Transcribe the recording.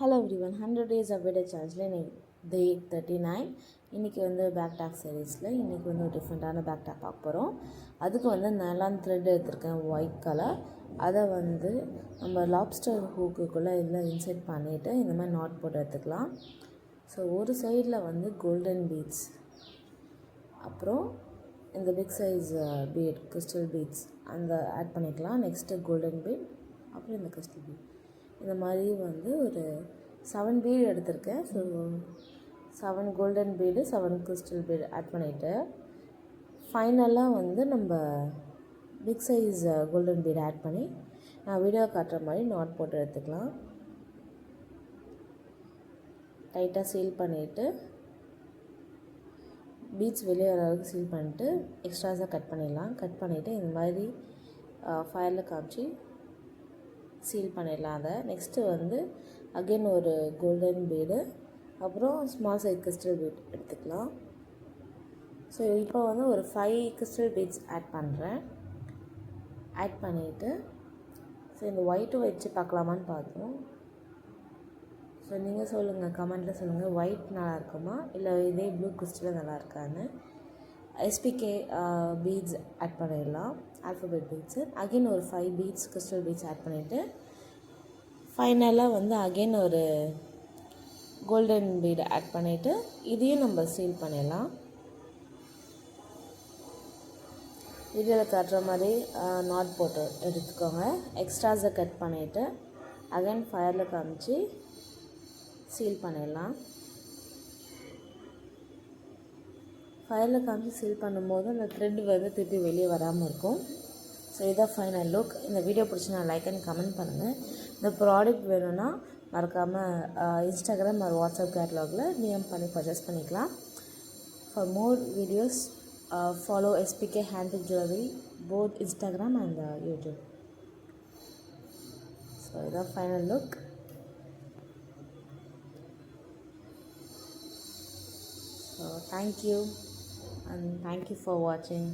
Hello everyone, 100 days of video சேலஞ்சில் இன்னைக்கு டே 39. இன்றைக்கி back talk சீரீஸில் இன்றைக்கி ஒரு டிஃப்ரெண்ட்டான பேக் டாக் பார்க்க போகிறோம். அதுக்கு நைலான் த்ரெட் எடுத்திருக்கேன், ஒயிட் கலர். அதை நம்ம லாப்ஸ்டர் ஹூக்குக்குள்ளே இதில் இன்செர்ட் பண்ணிவிட்டு இந்த மாதிரி நாட் போட்டு எடுத்துக்கலாம். ஸோ ஒரு சைடில் கோல்டன் பீட்ஸ், அப்புறம் இந்த big size bead crystal beads அந்த ஆட் பண்ணிக்கலாம். நெக்ஸ்ட்டு கோல்டன் பீட், அப்புறம் இந்த கிறிஸ்டல் பீட். இந்த மாதிரி ஒரு 7 பீடு எடுத்திருக்கேன். So 7 golden bead, 7 crystal bead add பண்ணிவிட்டு ஃபைனலாக நம்ம big size golden bead add பண்ணி நான் வீடியோ காட்டுற மாதிரி நாட் போட்டு எடுத்துக்கலாம். டைட்டாக சீல் பண்ணிவிட்டு பீட்ஸ் வெளியே வர அளவுக்கு சீல் பண்ணிவிட்டு எக்ஸ்ட்ராஸாக கட் பண்ணிடலாம். கட் பண்ணிவிட்டு இந்த மாதிரி ஃபயரில் காமிச்சு சீல் பண்ணிடலாம். அதை நெக்ஸ்ட்டு அகெயின் ஒரு கோல்டன் பீடு, அப்புறம் ஸ்மால் சைஸ் கிறிஸ்டல் பீட் எடுத்துக்கலாம். ஸோ இப்போ ஒரு 5 கிறிஸ்டல் பீட்ஸ் ஆட் பண்ணுறேன். ஆட் பண்ணிவிட்டு ஸோ இந்த ஒயிட்டும் வச்சு பார்க்கலாமான்னு பார்த்தோம். ஸோ நீங்கள் சொல்லுங்கள், கமெண்ட்டில் சொல்லுங்கள், ஒயிட் நல்லா இருக்குமா இல்லை இதே ப்ளூ கிறிஸ்டல் நல்லா இருக்கான்னு. எஸ்பிகே பீட்ஸ் ஆட் பண்ணிடலாம், ஆல்ஃபபெட் பீட்ஸு. அகெயின் ஒரு 5 பீட்ஸ் கிறிஸ்டல் பீட்ஸ் ஆட் பண்ணிவிட்டு ஃபைனலாக அகெயின் ஒரு கோல்டன் பீடு ஆட் பண்ணிவிட்டு இதையும் நம்ம சீல் பண்ணிடலாம். வீடியோவில் காட்டுற மாதிரி நாட் போட்டு எடுத்துக்கோங்க. எக்ஸ்ட்ராஸை கட் பண்ணிவிட்டு அகெயின் ஃபயரில் காமிச்சு சீல் பண்ணிடலாம். ஃபயரில் காமிச்சு சீல் பண்ணும்போது அந்த த்ரெட் திருப்பி வெளியே வராமல் இருக்கும். ஸோ இதான் ஃபைனல் லுக். இந்த வீடியோ பிடிச்சினா லைக் அண்ட் கமெண்ட் பண்ணுங்கள். இந்த ப்ராடக்ட் வேணும்னா மறக்காமல் இன்ஸ்டாகிராம் ஒரு வாட்ஸ்அப் கேட்லாகில் டிஎம் பண்ணி பர்ச்சேஸ் பண்ணிக்கலாம். For more videos follow SPK handic jewellery both Instagram and YouTube. So இதான் final look. So thank you and thank you for watching.